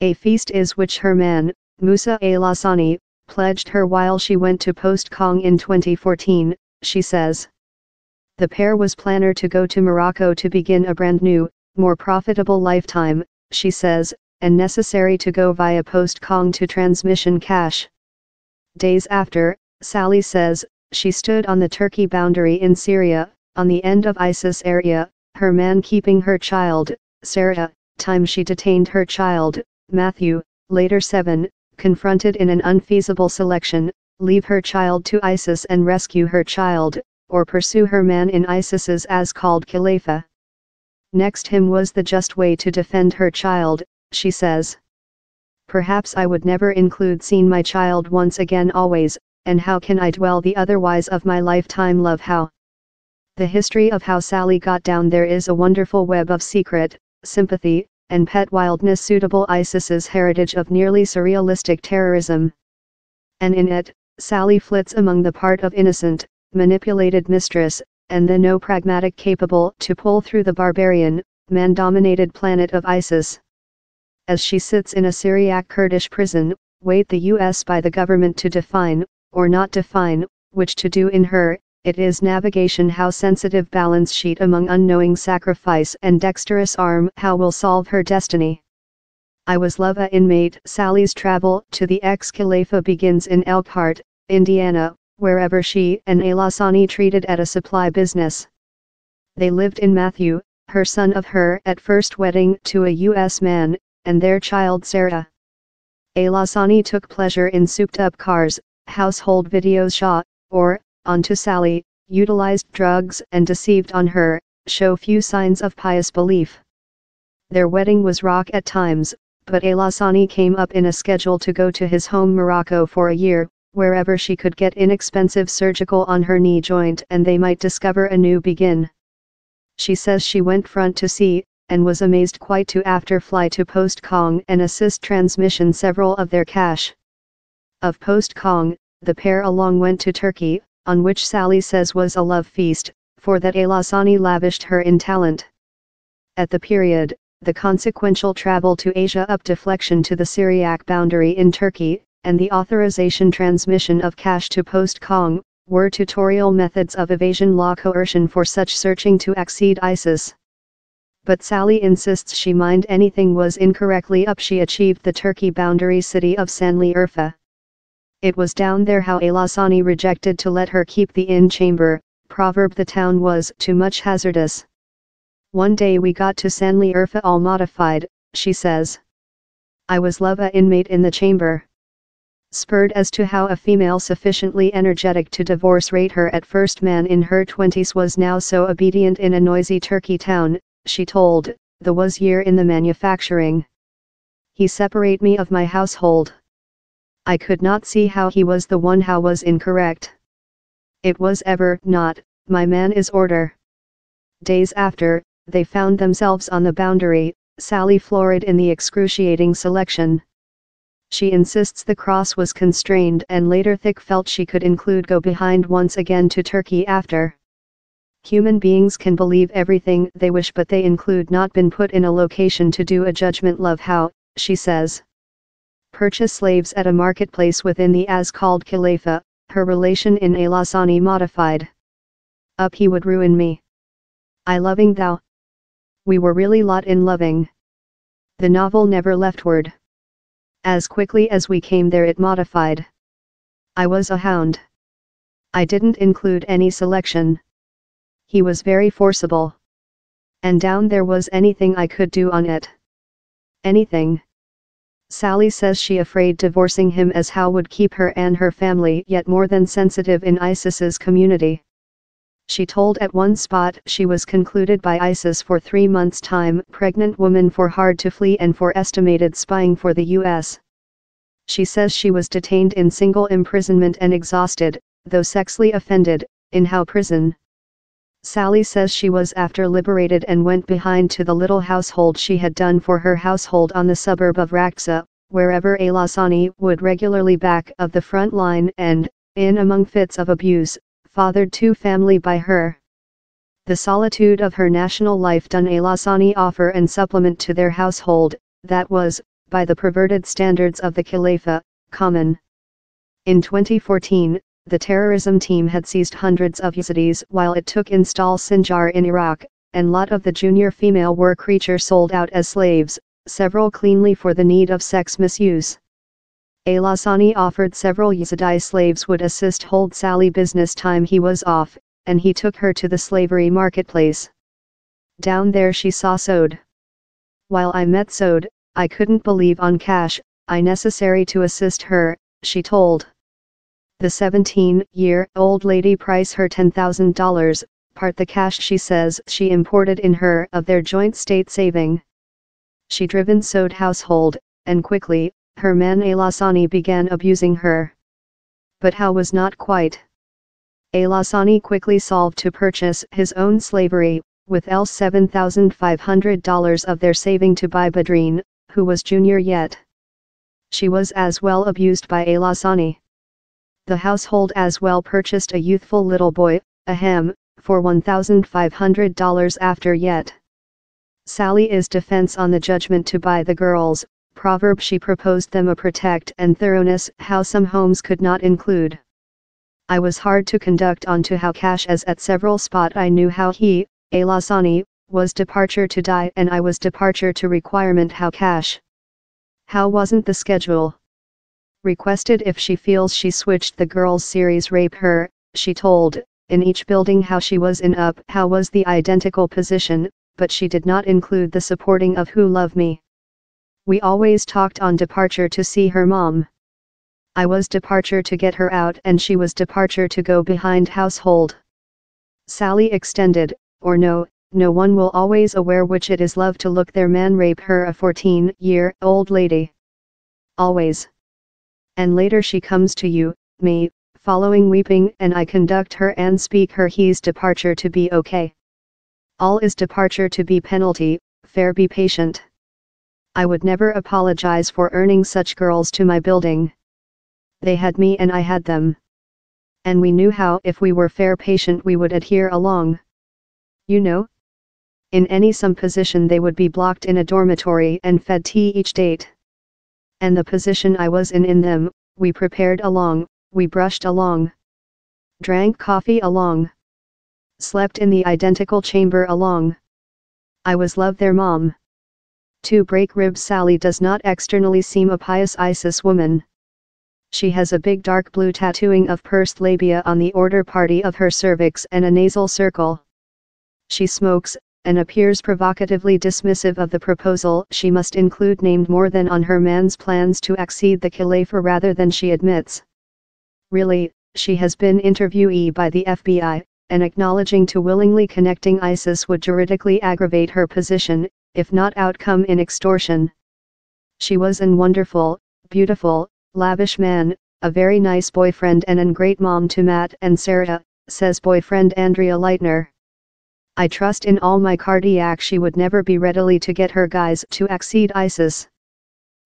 A feast is which her man, Musa Al-Lassani, pledged her while she went to Post Kong in 2014, she says. The pair was planner to go to Morocco to begin a brand new, more profitable lifetime, she says, and necessary to go via Post Kong to transmission cash. Days after, Sally says, she stood on the Turkey boundary in Syria, on the end of ISIS area, her man keeping her child, Sarah, time she detained her child, Matthew, later 7, confronted in an unfeasible selection, leave her child to ISIS and rescue her child, or pursue her man in ISIS's as-called caliphate. Next him was the just way to defend her child, she says. Perhaps I would never include seen my child once again always, and how can I dwell the otherwise of my lifetime love how? The history of how Sally got down there is a wonderful web of secret, sympathy, and pet wildness suitable ISIS's heritage of nearly surrealistic terrorism. And in it, Sally flits among the part of innocent, manipulated mistress, and the no pragmatic capable to pull through the barbarian, man-dominated planet of ISIS. As she sits in a Syriac Kurdish prison, wait the US by the government to define, or not define, which to do in her, it is navigation how sensitive balance sheet among unknowing sacrifice and dexterous arm how will solve her destiny. I was love a inmate. Sally's travel to the ex-Khalifa begins in Elkhart, Indiana, wherever she and Al-Lassani treated at a supply business. They lived in Matthew, her son of her at first wedding to a US man, and their child Sarah. Al-Lassani took pleasure in souped-up cars, household videos shot, or, onto Sally, utilized drugs and deceived on her, show few signs of pious belief. Their wedding was rock at times, but Al-Lassani came up in a schedule to go to his home Morocco for a year, wherever she could get inexpensive surgical on her knee joint and they might discover a new begin. She says she went front to sea, and was amazed quite to after fly to Post Kong and assist transmission several of their cash. Of Post Kong, the pair along went to Turkey, on which Sally says was a love feast, for that Al-Lassani lavished her in talent. At the period, the consequential travel to Asia up deflection to the Syriac boundary in Turkey, and the authorization transmission of cash to Post Kong, were tutorial methods of evasion law coercion for such searching to accede ISIS. But Sally insists she mind anything was incorrectly up she achieved the Turkey boundary city of Sanli Urfa. It was down there how Al-Lassani rejected to let her keep the inn chamber, proverb the town was too much hazardous. One day we got to Sanli Urfa all modified, she says. I was love a inmate in the chamber. Spurred as to how a female sufficiently energetic to divorce rate her at first man in her 20s was now so obedient in a noisy Turkey town, she told, the was year in the manufacturing. He separate me of my household. I could not see how he was the one how was incorrect. It was ever not, my man is order. Days after, they found themselves on the boundary, Sally florid in the excruciating selection. She insists the cross was constrained and later thick felt she could include go behind once again to Turkey after. Human beings can believe everything they wish but they include not been put in a location to do a judgment love how, she says. Purchase slaves at a marketplace within the as-called caliphate, her relation in Al-Lassani modified. Up he would ruin me. I loving thou. We were really lot in loving. The novel never leftward. As quickly as we came there it modified. I was a hound. I didn't include any selection. He was very forcible. And down there was anything I could do on it. Anything. Sally says she afraid divorcing him as how would keep her and her family yet more than sensitive in ISIS's community. She told at one spot she was concluded by ISIS for 3 months' time, pregnant woman for hard to flee and for estimated spying for the US. She says she was detained in single imprisonment and exhausted, though sexually offended, in how prison. Sally says she was after liberated and went behind to the little household she had done for her household on the suburb of Raksa, wherever Al-Lassani would regularly back of the front line and, in among fits of abuse, fathered 2 family by her. The solitude of her national life done Al-Lassani offer and supplement to their household, that was, by the perverted standards of the caliphate, common. In 2014, the terrorism team had seized hundreds of Yazidis while it took install Sinjar in Iraq, and lot of the junior female were creature sold out as slaves, several cleanly for the need of sex misuse. Al-Asani offered several Yazidi slaves would assist hold Sally business time he was off, and he took her to the slavery marketplace. Down there she saw Sode. While I met Sode, I couldn't believe on cash, I necessary to assist her, she told. The 17-year-old lady price her $10,000, part the cash she says she imported in her of their joint state saving. She driven Sode household, and quickly, her man Al-Asani began abusing her. But how was not quite. Al-Asani quickly solved to purchase his own slavery, with else $7,500 of their saving to buy Badrine, who was junior yet. She was as well abused by Al-Asani. The household as well purchased a youthful little boy, Ahem, for $1,500 after yet. Sally is defense on the judgment to buy the girls, proverb she proposed them a protect and thoroughness how some homes could not include. I was hard to conduct on to how cash as at several spot I knew how he, Al-Asani, was departure to die and I was departure to requirement how cash. How wasn't the schedule? Requested if she feels she switched the girls series rape her, she told, in each building how she was in up how was the identical position, but she did not include the supporting of who love me. We always talked on departure to see her mom. I was departure to get her out and she was departure to go behind household. Sally extended, or no one will always aware which it is love to look their man rape her a 14-year-old lady. Always. And later she comes to you, me, following weeping and I conduct her and speak her he's departure to be okay. All is departure to be penalty, fair be patient. I would never apologize for earning such girls to my building. They had me and I had them. And we knew how if we were fair patient we would adhere along. You know? In any some position they would be blocked in a dormitory and fed tea each date. And the position I was in them, we prepared along, we brushed along. Drank coffee along. Slept in the identical chamber along. I was love their mom. To break ribs Sally does not externally seem a pious ISIS woman. She has a big dark blue tattooing of pursed labia on the order party of her cervix and a nasal circle. She smokes, and appears provocatively dismissive of the proposal she must include named more than on her man's plans to accede the caliphate rather than she admits. Really, she has been interviewee by the FBI, and acknowledging to willingly connecting ISIS would juridically aggravate her position, if not outcome in extortion. She was an wonderful, beautiful, lavish man, a very nice boyfriend and an great mom to Matt and Sarah, says boyfriend Andrea Leitner. I trust in all my cardiac she would never be readily to get her guys to accede ISIS.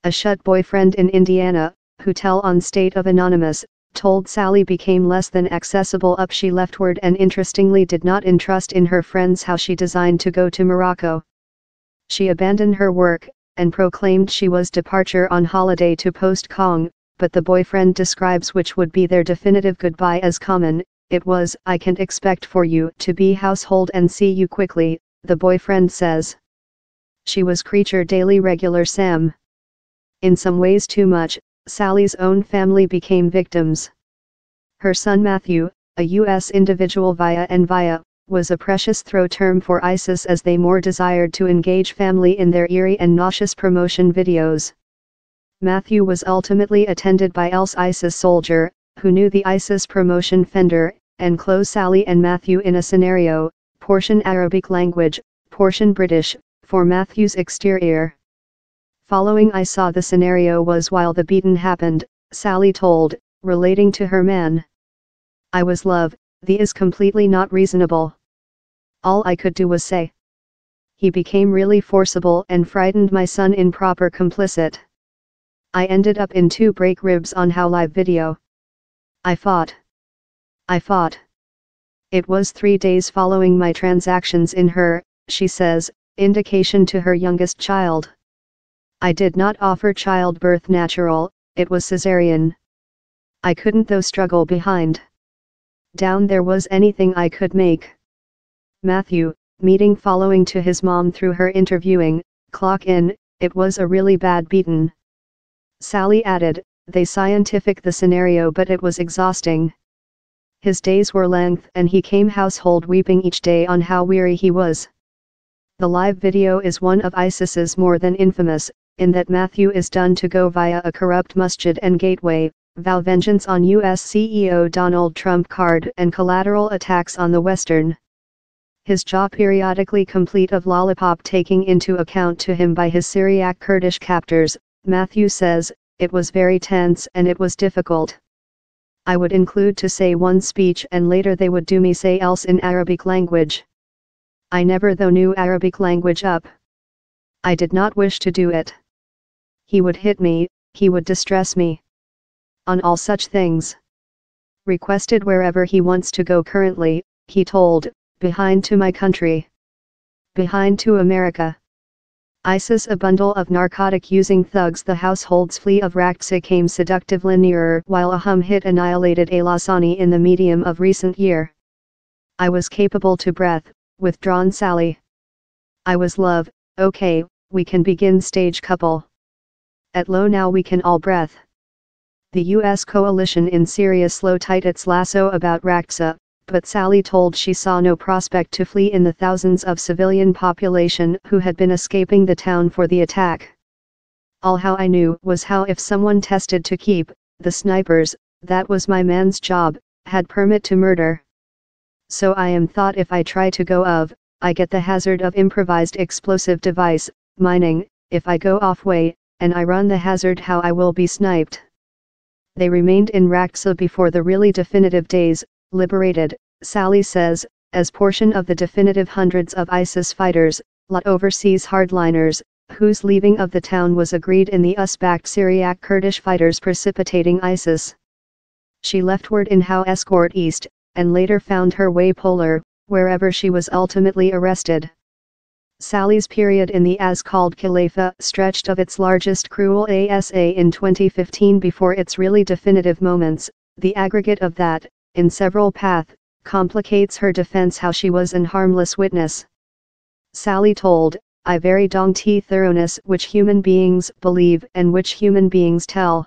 A shut boyfriend in Indiana, who tell on State of Anonymous, told Sally became less than accessible up she leftward and interestingly did not entrust in her friends how she designed to go to Morocco. She abandoned her work, and proclaimed she was departure on holiday to Post Kong, but the boyfriend describes which would be their definitive goodbye as common. It was, I can't expect for you to be household and see you quickly, the boyfriend says. She was creature daily regular Sam. In some ways too much, Sally's own family became victims. Her son Matthew, a U.S. individual via, was a precious throw term for ISIS as they more desired to engage family in their eerie and nauseous promotion videos. Matthew was ultimately attended by else ISIS soldier, who knew the ISIS promotion fender, and close Sally and Matthew in a scenario, portion Arabic language, portion British, for Matthew's exterior. Following I saw the scenario was while the beaten happened, Sally told, relating to her man. I was love, the is completely not reasonable. All I could do was say. He became really forcible and frightened my son in proper complicit. I ended up in 2 break ribs on how live video. I fought. It was 3 days following my transactions in her, she says, indication to her youngest child. I did not offer childbirth natural, it was cesarean. I couldn't though struggle behind. Down there was anything I could make. Matthew, meeting following to his mom through her interviewing, clock in, it was a really bad beaten. Sally added, they scientific the scenario but it was exhausting. His days were length and he came household weeping each day on how weary he was. The live video is one of ISIS's more than infamous, in that Matthew is done to go via a corrupt masjid and gateway, vow vengeance on US CEO Donald Trump card and collateral attacks on the Western. His jaw periodically complete of lollipop taking into account to him by his Syriac Kurdish captors, Matthew says, it was very tense and it was difficult. I would include to say one speech and later they would do me say else in Arabic language. I never though knew Arabic language up. I did not wish to do it. He would hit me, he would distress me. On all such things. Requested wherever he wants to go currently, he told, behind to my country. Behind to America. ISIS a bundle of narcotic-using thugs the households flee of Raqqa came seductively nearer while a hum hit annihilated Al-Asani in the medium of recent year. I was capable to breath, withdrawn Sally. I was love, okay, we can begin stage couple. At low now we can all breath. The US coalition in Syria slow tight its lasso about Raqqa, but Sally told she saw no prospect to flee in the thousands of civilian population who had been escaping the town for the attack. All how I knew was how if someone tested to keep, the snipers, that was my man's job, had permit to murder. So I am thought if I try to go of, I get the hazard of improvised explosive device, mining, if I go off way, and I run the hazard how I will be sniped. They remained in Raqqa before the really definitive days, liberated, Sally says, as portion of the definitive hundreds of ISIS fighters, lot overseas hardliners, whose leaving of the town was agreed in the US-backed Syriac Kurdish fighters precipitating ISIS. She leftward in how escort east, and later found her way polar, wherever she was ultimately arrested. Sally's period in the as-called caliphate stretched of its largest cruel ASA in 2015 before its really definitive moments, the aggregate of that, in several path, complicates her defense how she was an harmless witness. Sally told, I very don't thoroughness which human beings believe and which human beings tell.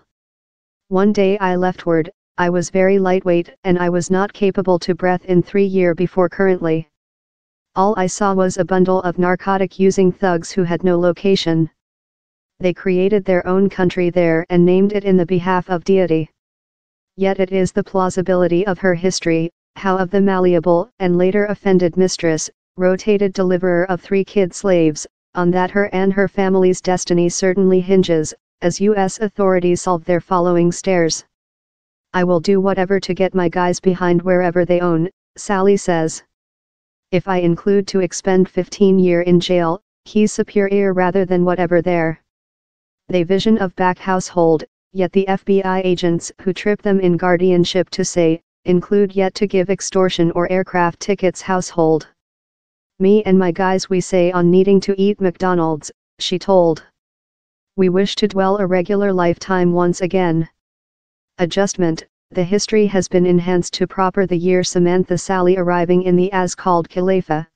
One day I leftward, I was very lightweight and I was not capable to breath in 3 year before currently. All I saw was a bundle of narcotic-using thugs who had no location. They created their own country there and named it in the behalf of deity. Yet it is the plausibility of her history, how of the malleable and later offended mistress, rotated deliverer of 3 kid slaves, on that her and her family's destiny certainly hinges, as US authorities solve their following stares. I will do whatever to get my guys behind wherever they own, Sally says. If I include to expend 15 year in jail, he's superior rather than whatever there. They vision of back household, yet the FBI agents who trip them in guardianship to say, include yet to give extortion or aircraft tickets household. Me and my guys we say on needing to eat McDonald's, she told. We wish to dwell a regular lifetime once again. Adjustment. The history has been enhanced to proper the year Samantha Sally arriving in the as-called caliphate.